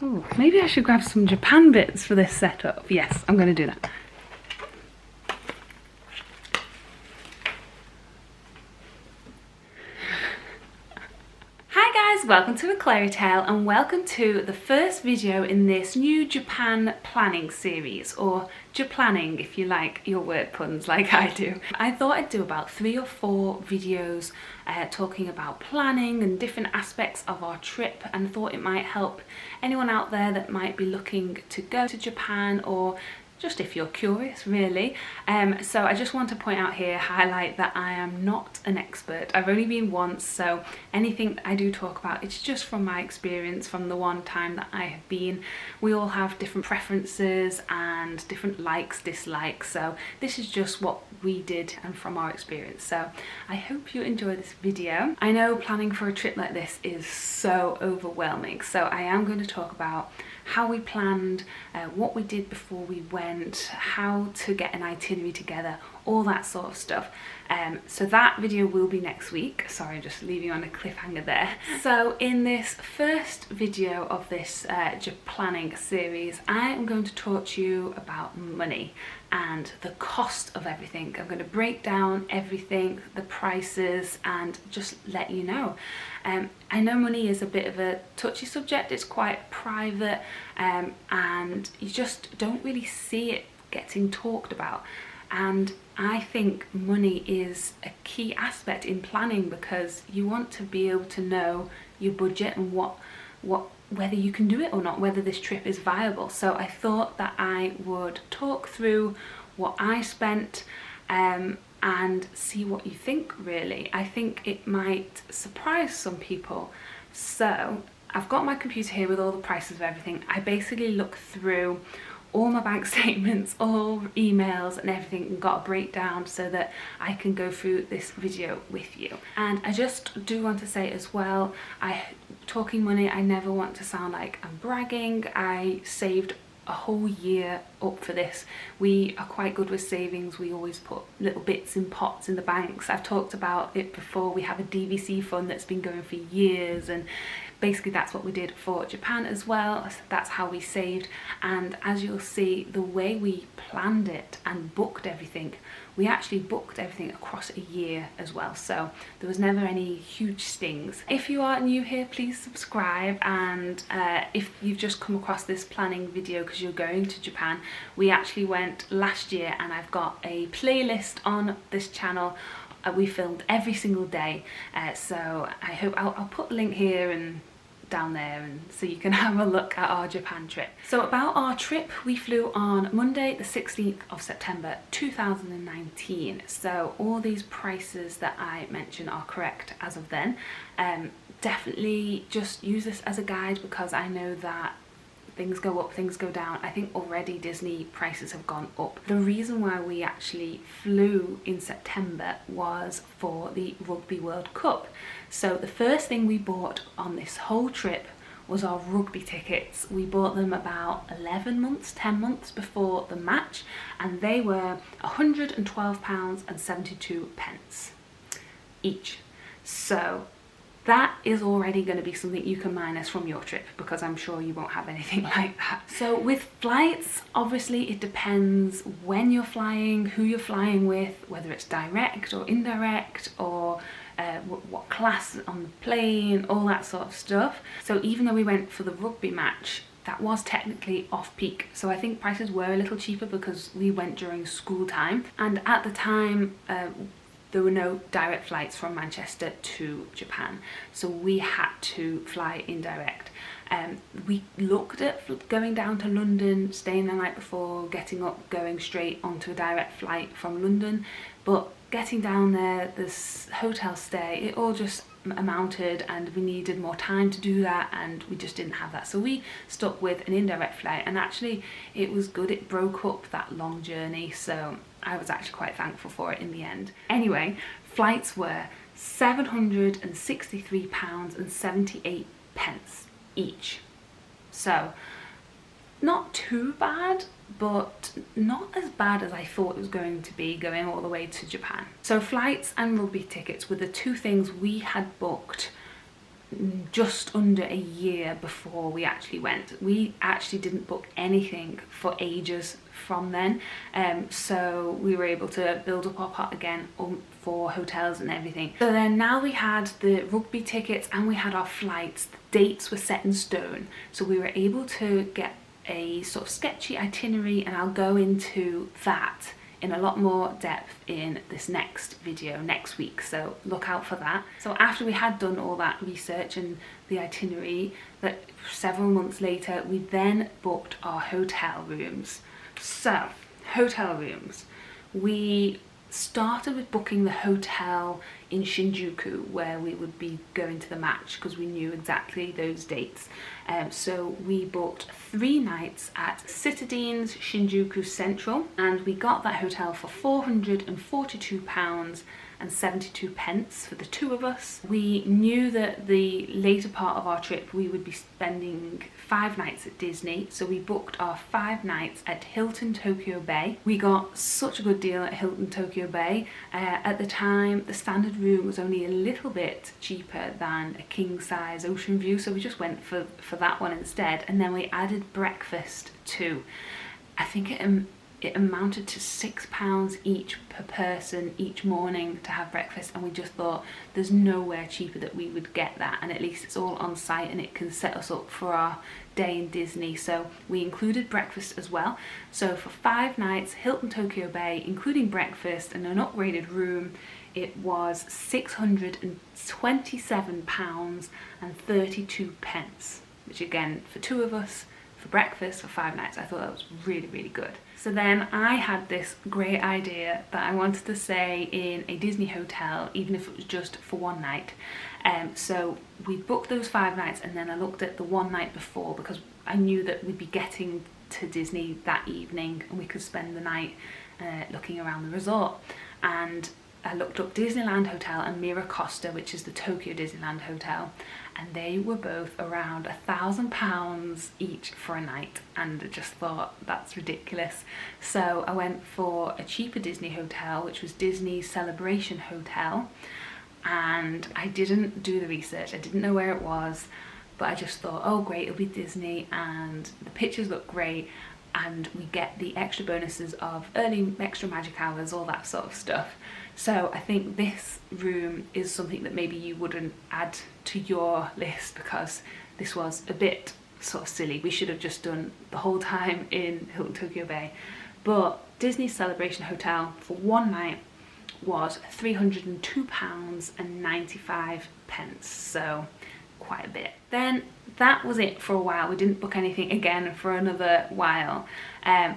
Ooh, maybe I should grab some Japan bits for this setup. Yes, I'm going to do that. Hi guys, welcome to aclaireytale and welcome to the first video in this new Japan planning series, or Japlanning if you like your word puns like I do. I thought I'd do about 3 or 4 videos talking about planning and different aspects of our trip, and thought it might help anyone out there that might be looking to go to Japan, or just if you're curious really. So I just want to point out here, highlight that I am not an expert. I've only been once, so anything that I do talk about, it's just from my experience from the one time that I have been. We all have different preferences and different likes, dislikes, so this is just what we did and from our experience. So I hope you enjoy this video. I know planning for a trip like this is so overwhelming, so I am going to talk about how we planned, what we did before we went, how to get an itinerary together, all that sort of stuff. So that video will be next week. Sorry, I'm just leaving you on a cliffhanger there. So in this first video of this Japlanning series, I am going to talk to you about money and the cost of everything. I'm going to break down everything, the prices, and just let you know. I know money is a bit of a touchy subject, it's quite private, and you just don't really see it getting talked about. And I think money is a key aspect in planning, because you want to be able to know your budget and whether you can do it or not, whether this trip is viable. So I thought that I would talk through what I spent and see what you think really. I think it might surprise some people. So I've got my computer here with all the prices of everything. I basically looked through all my bank statements, all emails and everything, and got a breakdown so that I can go through this video with you. And I just do want to say as well, talking money, I never want to sound like I'm bragging. I saved a whole year up for this. We are quite good with savings. We always put little bits in pots in the banks. I've talked about it before. We have a DVC fund that's been going for years, and basically that's what we did for Japan as well. That's how we saved. And as you'll see, the way we planned it and booked everything, we actually booked everything across a year as well, so there was never any huge stings. If you are new here, please subscribe, and if you've just come across this planning video because you're going to Japan, we actually went last year, and I've got a playlist on this channel. We filmed every single day, so I hope I'll put a link here and down there, and so you can have a look at our Japan trip. So about our trip, we flew on Monday the 16th of September 2019, so all these prices that I mentioned are correct as of then. Definitely just use this as a guide, because I know that things go up, things go down. I think already Disney prices have gone up. The reason why we actually flew in September was for the Rugby World Cup. So the first thing we bought on this whole trip was our rugby tickets. We bought them about 11 months, 10 months before the match, and they were £112.72 each. So that is already going to be something you can minus from your trip, because I'm sure you won't have anything like that. So with flights, obviously it depends when you're flying, who you're flying with, whether it's direct or indirect, or what class on the plane, all that sort of stuff. So even though we went for the rugby match, that was technically off-peak, so I think prices were a little cheaper because we went during school time, and at the time there were no direct flights from Manchester to Japan, so we had to fly indirect. We looked at going down to London, staying the night before, getting up, going straight onto a direct flight from London, but getting down there, this hotel stay, it all just amounted, and we needed more time to do that, and we just didn't have that, so we stuck with an indirect flight, and actually it was good. It broke up that long journey, so I was actually quite thankful for it in the end. Anyway, flights were £763.78 each, so not too bad, but not as bad as I thought it was going to be going all the way to Japan. So flights and rugby tickets were the two things we had booked just under a year before we actually went. We actually didn't book anything for ages from then, so we were able to build up our pot again for hotels and everything. So then now we had the rugby tickets and we had our flights. The dates were set in stone, so we were able to get a sort of sketchy itinerary, and I'll go into that in a lot more depth in this next video next week, so look out for that. So after we had done all that research and the itinerary, that several months later, we then booked our hotel rooms. So hotel rooms, we started with booking the hotel in Shinjuku where we would be going to the match, because we knew exactly those dates. So we booked 3 nights at Citadines Shinjuku Central, and we got that hotel for £442 and 72 pence for the 2 of us. We knew that the later part of our trip we would be spending 5 nights at Disney, so we booked our 5 nights at Hilton Tokyo Bay. We got such a good deal at Hilton Tokyo Bay. At the time, the standard room was only a little bit cheaper than a king size ocean view, so we just went for that one instead, and then we added breakfast too. I think it amounted to £6 each per person each morning to have breakfast, and we just thought there's nowhere cheaper that we would get that, and at least it's all on site and it can set us up for our day in Disney. So we included breakfast as well. So for 5 nights, Hilton Tokyo Bay, including breakfast and an upgraded room, it was £627 and 32 pence, which again, for 2 of us, for breakfast for 5 nights, I thought that was really, really good. So then I had this great idea that I wanted to stay in a Disney hotel, even if it was just for 1 night. So we booked those 5 nights, and then I looked at the 1 night before, because I knew that we'd be getting to Disney that evening and we could spend the night looking around the resort. And I looked up Disneyland Hotel and Mira Costa, which is the Tokyo Disneyland Hotel, and they were both around £1,000 each for a night, and I just thought that's ridiculous. So I went for a cheaper Disney hotel, which was Disney Celebration Hotel, and I didn't do the research, I didn't know where it was, but I just thought, oh great, it'll be Disney and the pictures look great, and we get the extra bonuses of early extra magic hours, all that sort of stuff. So I think this room is something that maybe you wouldn't add to your list, because this was a bit sort of silly. We should have just done the whole time in Hilton Tokyo Bay. But Disney Celebration Hotel for 1 night was £302 and 95 pence, so quite a bit. Then that was it for a while. We didn't book anything again for another while.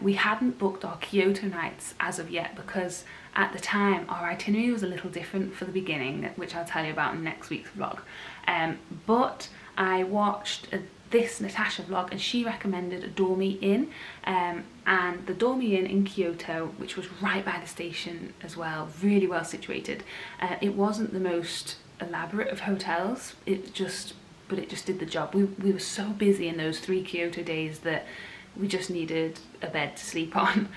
We hadn't booked our Kyoto nights as of yet, because at the time our itinerary was a little different for the beginning, which I'll tell you about in next week's vlog. But I watched this Natasha vlog, and she recommended a Dormy Inn, and the Dormy Inn in Kyoto, which was right by the station as well, really well situated. It wasn't the most elaborate of hotels, but it just did the job. We were so busy in those 3 Kyoto days that we just needed a bed to sleep on.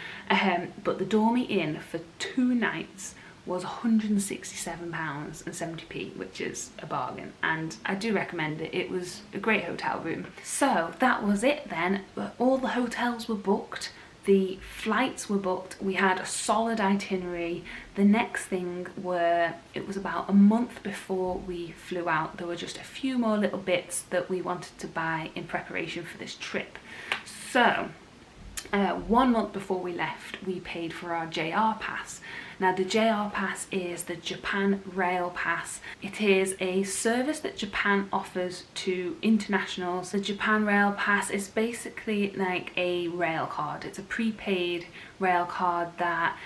But the Dormy Inn for 2 nights was £167 and 70p, which is a bargain, and I do recommend it. It was a great hotel room. So that was it then. All the hotels were booked, the flights were booked, we had a solid itinerary. The next thing it was about a month before we flew out, there were just a few more little bits that we wanted to buy in preparation for this trip. So 1 month before we left, we paid for our JR pass. Now the JR pass is the Japan Rail Pass. It is a service that Japan offers to internationals. The Japan Rail Pass is basically like a rail card. It's a prepaid rail card that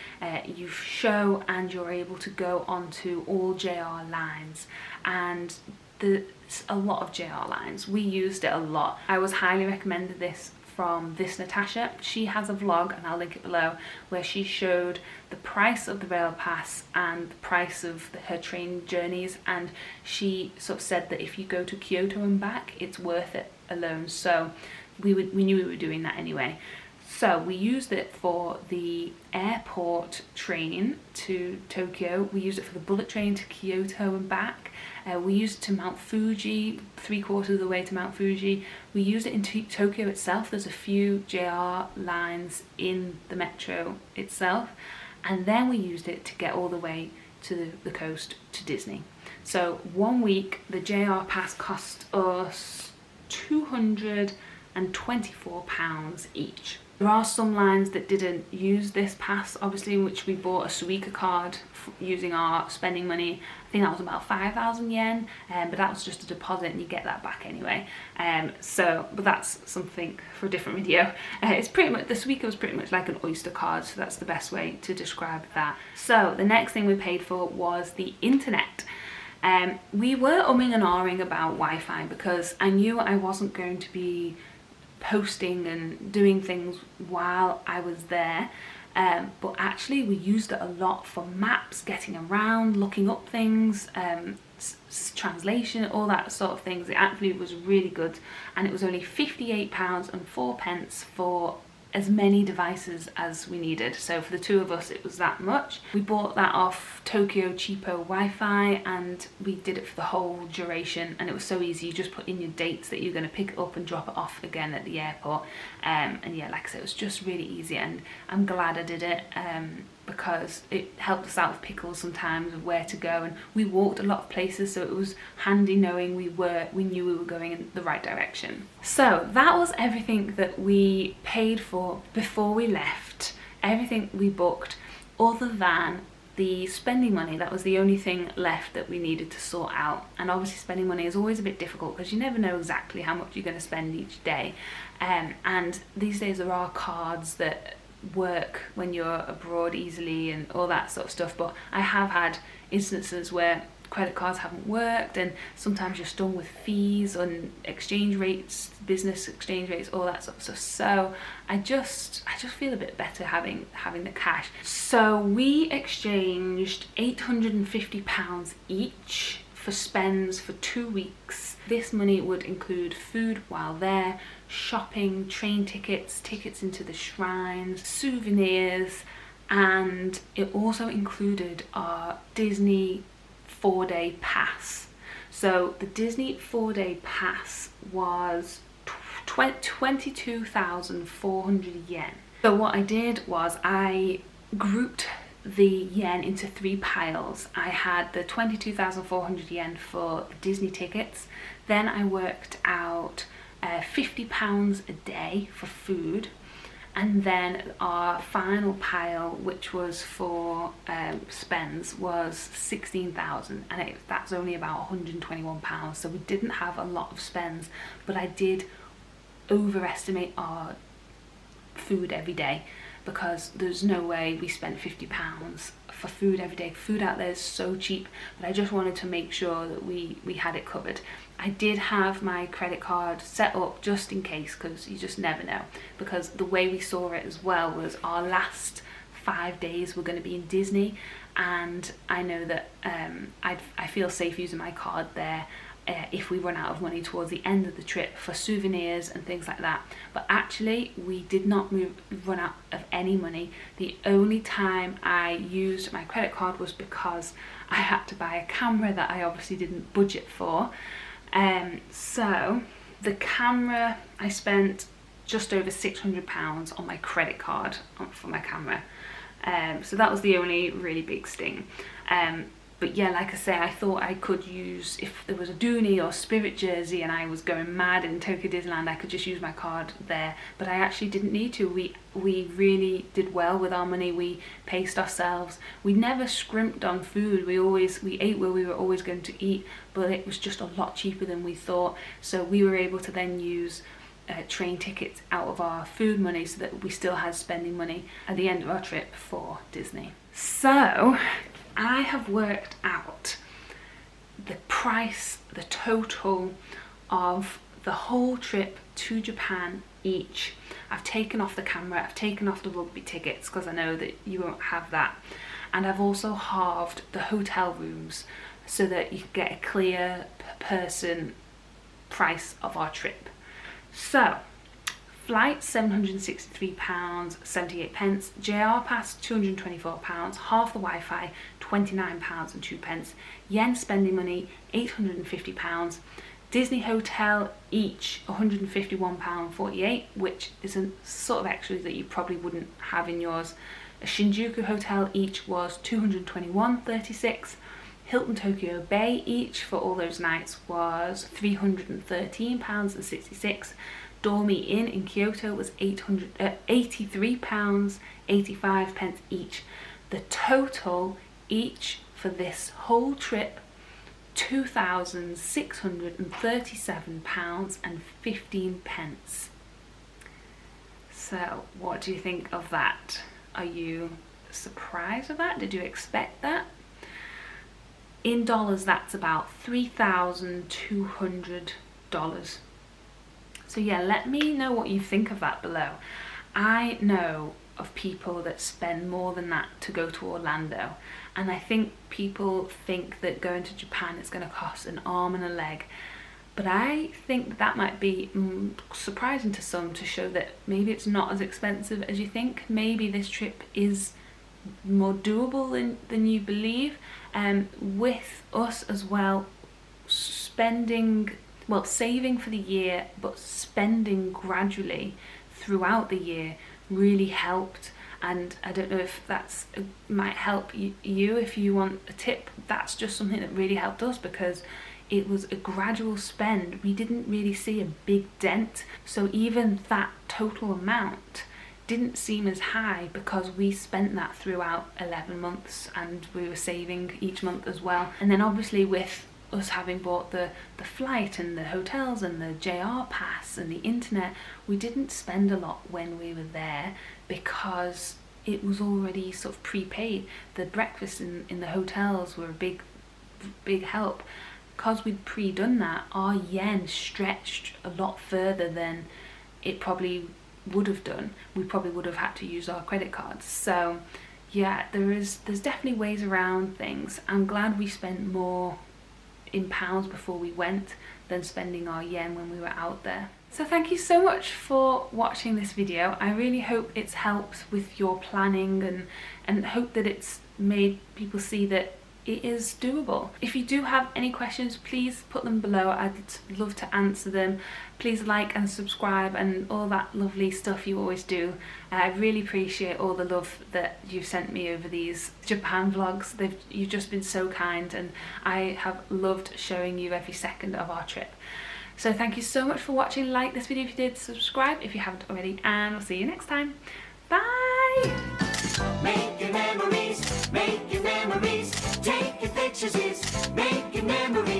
you show, and you're able to go onto all JR lines. And there's a lot of JR lines. We used it a lot. I was highly recommended this from this Natasha. She has a vlog, and I'll link it below, where she showed the price of the rail pass and the price of her train journeys, and she sort of said that if you go to Kyoto and back, it's worth it alone. So we knew we were doing that anyway. So we used it for the airport train to Tokyo, we used it for the bullet train to Kyoto and back, we used it to Mount Fuji, 3/4 of the way to Mount Fuji, we used it in Tokyo itself. There's a few JR lines in the metro itself, and then we used it to get all the way to the coast to Disney. So 1 week the JR pass cost us £224 each. There are some lines that didn't use this pass, obviously, in which we bought a Suica card using our spending money. I think that was about 5,000 yen, but that was just a deposit and you get that back anyway. But that's something for a different video. It's pretty much, the Suica was pretty much like an Oyster card, so that's the best way to describe that. So the next thing we paid for was the internet. We were umming and ahhing about Wi-Fi because I knew I wasn't going to be posting and doing things while I was there, but actually we used it a lot for maps, getting around, looking up things, translation, all that sort of things. It actually was really good, and it was only £58.04 for as many devices as we needed. So for the two of us it was that much. We bought that off Tokyo Cheapo Wi-Fi and we did it for the whole duration, and it was so easy. You just put in your dates that you're going to pick it up and drop it off again at the airport, and yeah, like I said, it was just really easy, and I'm glad I did it because it helped us out with pickles sometimes of where to go, and we walked a lot of places, so it was handy knowing we knew we were going in the right direction. So that was everything that we paid for before we left, everything we booked, other than the spending money. That was the only thing left that we needed to sort out, and obviously spending money is always a bit difficult because you never know exactly how much you're going to spend each day, and these days there are cards that work when you're abroad easily and all that sort of stuff, but I have had instances where credit cards haven't worked, and sometimes you're stung with fees on exchange rates, business exchange rates, all that sort of stuff. So I just feel a bit better having the cash. So we exchanged £850 each for spends for 2 weeks. This money would include food while there, shopping, train tickets, tickets into the shrines, souvenirs, and it also included our Disney 4-day pass. So the Disney 4-day pass was 22,400 yen. So what I did was I grouped the yen into 3 piles. I had the 22,400 yen for Disney tickets, then I worked out £50 a day for food, and then our final pile, which was for spends, was 16,000, and that's only about £121. So we didn't have a lot of spends, but I did overestimate our food every day, because there's no way we spent £50 for food every day. Food out there is so cheap, but I just wanted to make sure that we had it covered. I did have my credit card set up just in case, because you just never know, because the way we saw it as well was our last 5 days were going to be in Disney, and I know that I feel safe using my card there if we run out of money towards the end of the trip for souvenirs and things like that. But actually we did not run out of any money. The only time I used my credit card was because I had to buy a camera that I obviously didn't budget for. So the camera, I spent just over £600 on my credit card for my camera. So that was the only really big sting. But yeah, like I say, I thought I could use, if there was a Dooney or Spirit jersey and I was going mad in Tokyo Disneyland, I could just use my card there. But I actually didn't need to. We really did well with our money. We paced ourselves. We never scrimped on food. We ate where we were always going to eat, but it was just a lot cheaper than we thought. So we were able to then use train tickets out of our food money so that we still had spending money at the end of our trip for Disney. So I have worked out the price, the total of the whole trip to Japan each. I've taken off the camera, I've taken off the rugby tickets because I know that you won't have that, and I've also halved the hotel rooms so that you can get a clear per person price of our trip. So Flight £763.78, JR pass £224, half the Wi-Fi £29.02, yen spending money £850, Disney hotel each £151.48, which is a sort of extra that you probably wouldn't have in yours. A Shinjuku hotel each was £221.36. Hilton Tokyo Bay each for all those nights was £313.66. Dormy Inn in Kyoto was £83.85 each. The total each for this whole trip, £2,637.15. So what do you think of that? Are you surprised with that? Did you expect that? In dollars, that's about $3,200. So yeah, let me know what you think of that below. I know of people that spend more than that to go to Orlando, and I think people think that going to Japan is going to cost an arm and a leg, but I think that might be surprising to some, to show that maybe it's not as expensive as you think. Maybe this trip is more doable than you believe. With us as well, saving for the year but spending gradually throughout the year really helped. And I don't know if that's might help you if you want a tip. That's just something that really helped us, because it was a gradual spend. We didn't really see a big dent, so even that total amount didn't seem as high because we spent that throughout 11 months and we were saving each month as well. And then obviously with us having bought the flight and the hotels and the JR pass and the internet, we didn't spend a lot when we were there because it was already sort of prepaid. The breakfast in the hotels were a big help. Because we'd pre-done that, our yen stretched a lot further than it probably would have done. We probably would have had to use our credit cards. So yeah, there's definitely ways around things. I'm glad we spent more in pounds before we went than spending our yen when we were out there. So thank you so much for watching this video. I really hope it's helped with your planning and hope that it's made people see that it is doable. If you do have any questions, please put them below. I'd love to answer them. Please like and subscribe and all that lovely stuff you always do. I really appreciate all the love that you've sent me over these Japan vlogs. You've just been so kind, and I have loved showing you every second of our trip. So thank you so much for watching. Like this video if you did, subscribe if you haven't already, and I'll see you next time. Bye! Making memories, making memories. Taking pictures is making memories.